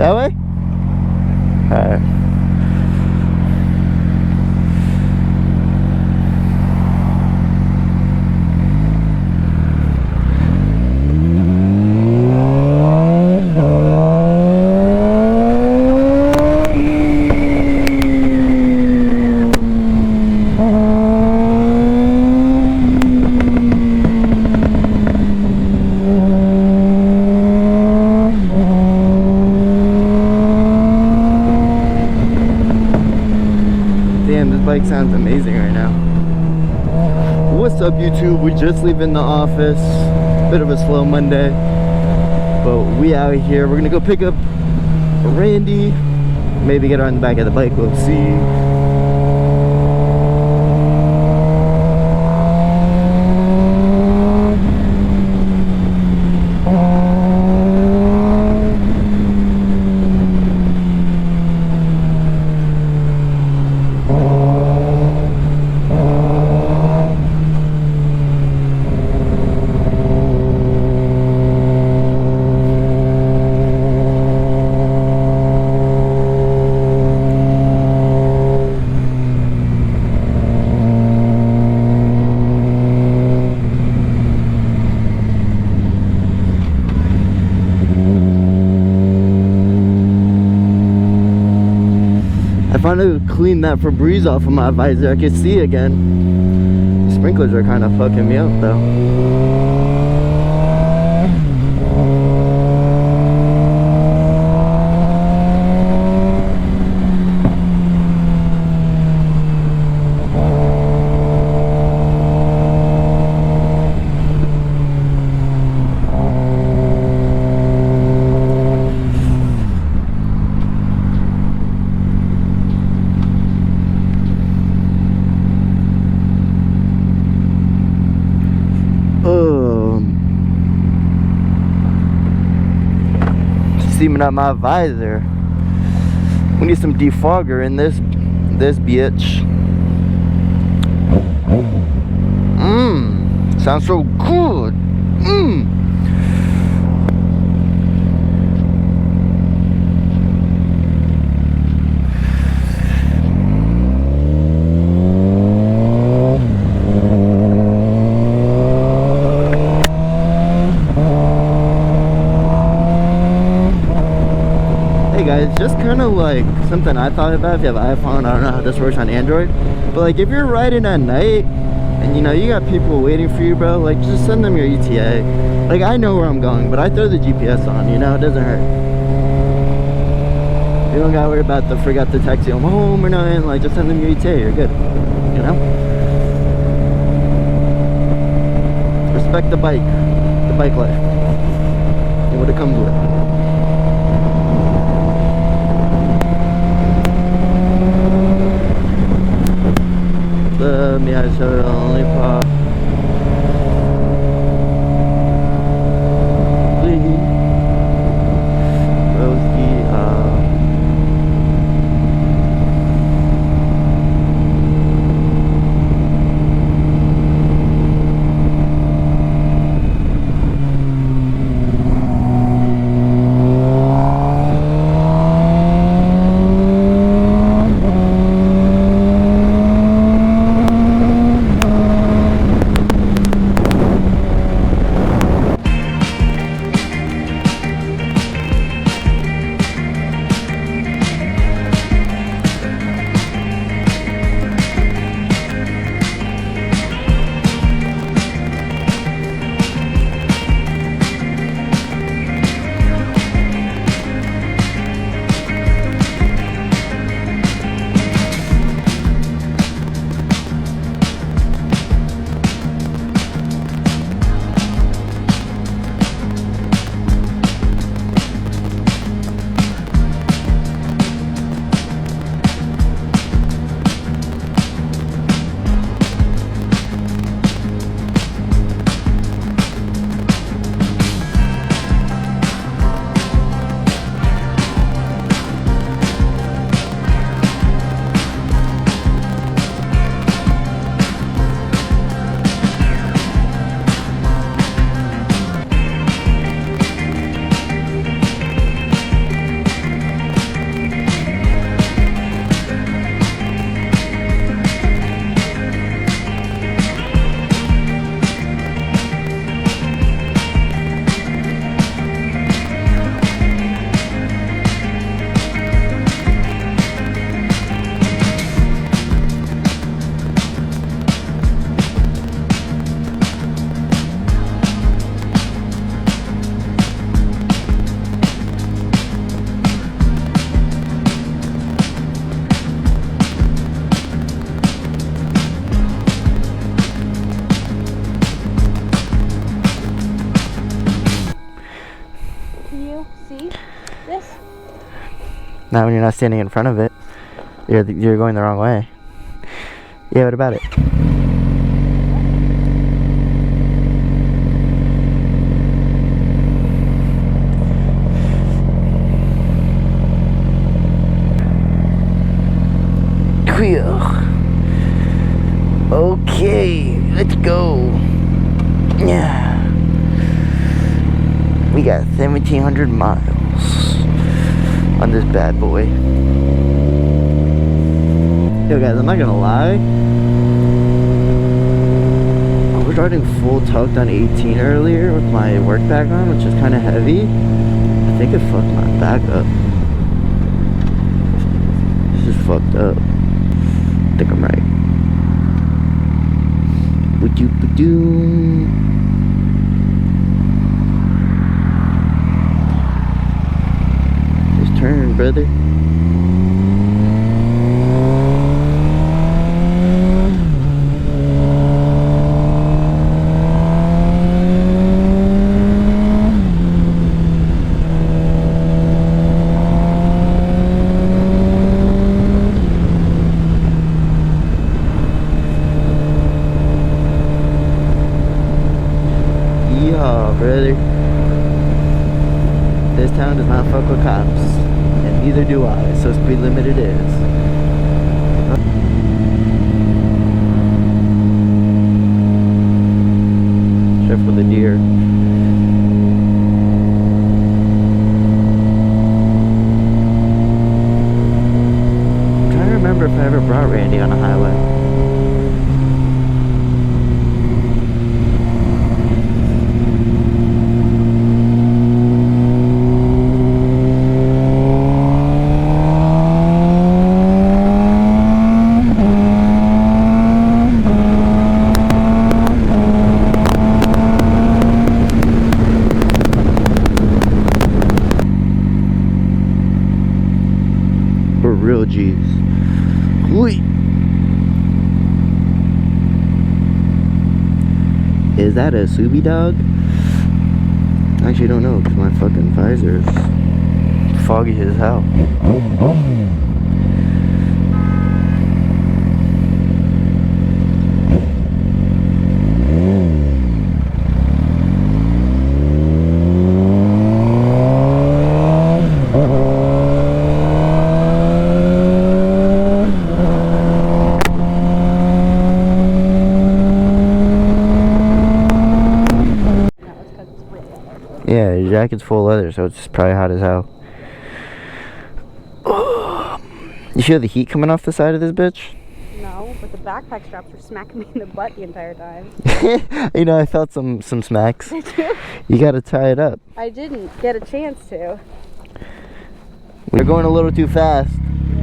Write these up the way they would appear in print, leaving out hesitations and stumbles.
That way? Alright. Bike sounds amazing right now. What's up, YouTube? We're just leaving the office. Bit of a slow Monday, but we out here. We're gonna go pick up Randy, maybe get her on the back of the bike. We'll see. I finally cleaned that Febreze off of my visor. I can see again. The sprinklers are kind of fucking me up though. Steaming up my visor. We need some defogger in this bitch. Sounds so good. Guys, just kind of like something I thought about. If you have an iPhone, I don't know how this works on Android, but like if you're riding at night and you know you got people waiting for you, bro, like just send them your ETA. Like I know where I'm going, but I throw the GPS on, you know, it doesn't hurt. You don't gotta worry about the forgot to taxi them home or nothing. Like just send them your ETA, you're good, you know. Respect the bike life and what it comes with. Yeah, so only pop. This? Not when you're not standing in front of it. You're going the wrong way. Yeah, what about it? Okay, let's go. Yeah. We got 1,700 miles on this bad boy. Yo guys, I'm not gonna lie. I was riding full tucked on 18 earlier with my work bag on, which is kind of heavy. I think it fucked my back up. This is fucked up. I think I'm right. Ba-doo-ba-doo. Just turn, brother. Brother, this town does not fuck with cops, and neither do I, so speed limit it is. Except for the deer. I'm trying to remember if I ever brought Randy on a highway. Real G's. Whee. Is that a Subi dog? I actually don't know because my fucking visor is foggy as hell. Yeah, your jacket's full leather, so it's probably hot as hell. You feel the heat coming off the side of this bitch? No, but the backpack straps were smacking me in the butt the entire time. You know, I felt some smacks. Did you? You gotta tie it up. I didn't get a chance to. We're going a little too fast. Yeah.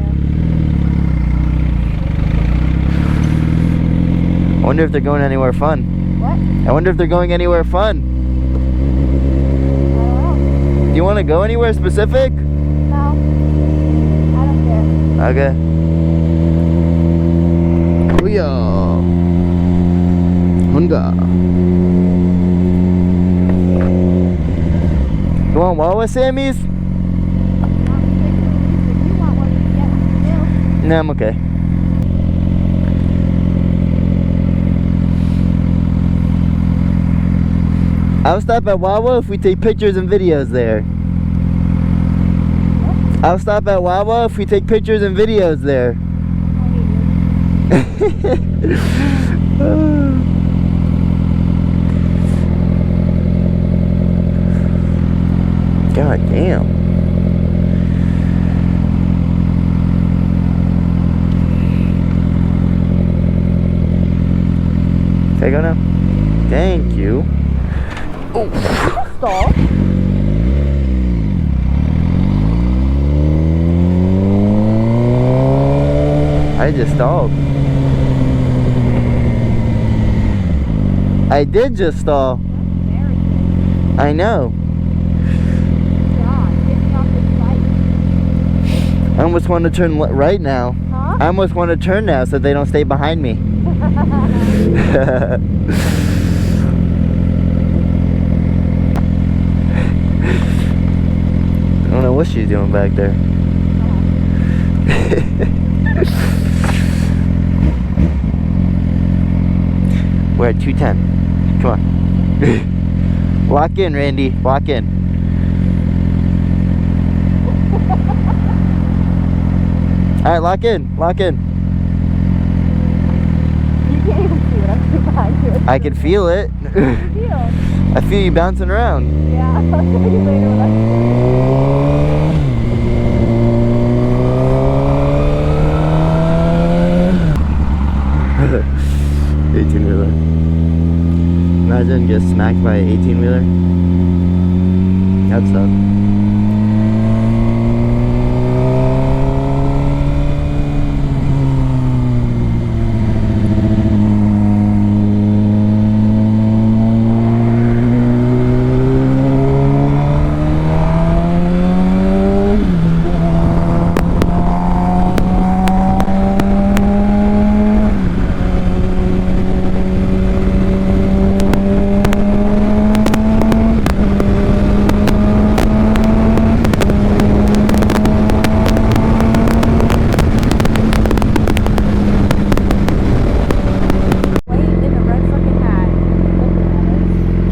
I wonder if they're going anywhere fun. What? I wonder if they're going anywhere fun. I Do you want to go anywhere specific? don't know. No. I don't care. Okay. Booyah. Hunga. You want Wawa Sammy's? If you want one, you get one. No, I'm okay. I'll stop at Wawa if we take pictures and videos there. I'll stop at Wawa if we take pictures and videos there. God damn. Can I go now? Thank you. Oh. Stall. I just stalled. I did just stall. I know. God, get me off this bike. I almost want to turn right now. Huh? I almost want to turn now so they don't stay behind me. I don't know what she's doing back there. We're at 210. Come on. Lock in, Randy. Lock in. Alright, lock in. Lock in. You can't even see what I'm doing behind you. I can feel it. What do you feel? I feel you bouncing around. Yeah, I'll show you later what I'm 18-wheeler. Imagine get smacked by an 18-wheeler. That sucks.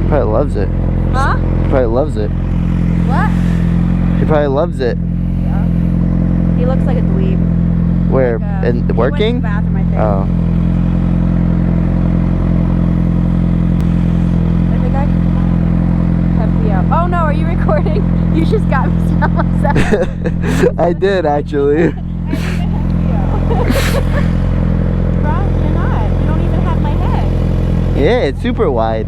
Probably loves it. Huh? Probably loves it. What? He probably loves it. Yeah. He looks like a dweeb. Where? Like In he working? went to the bathroom, I think. Oh. I think I have the Oh no, are you recording? You just got me to myself. I did actually. Rob, you're not. You don't even have my head. Yeah, it's super wide.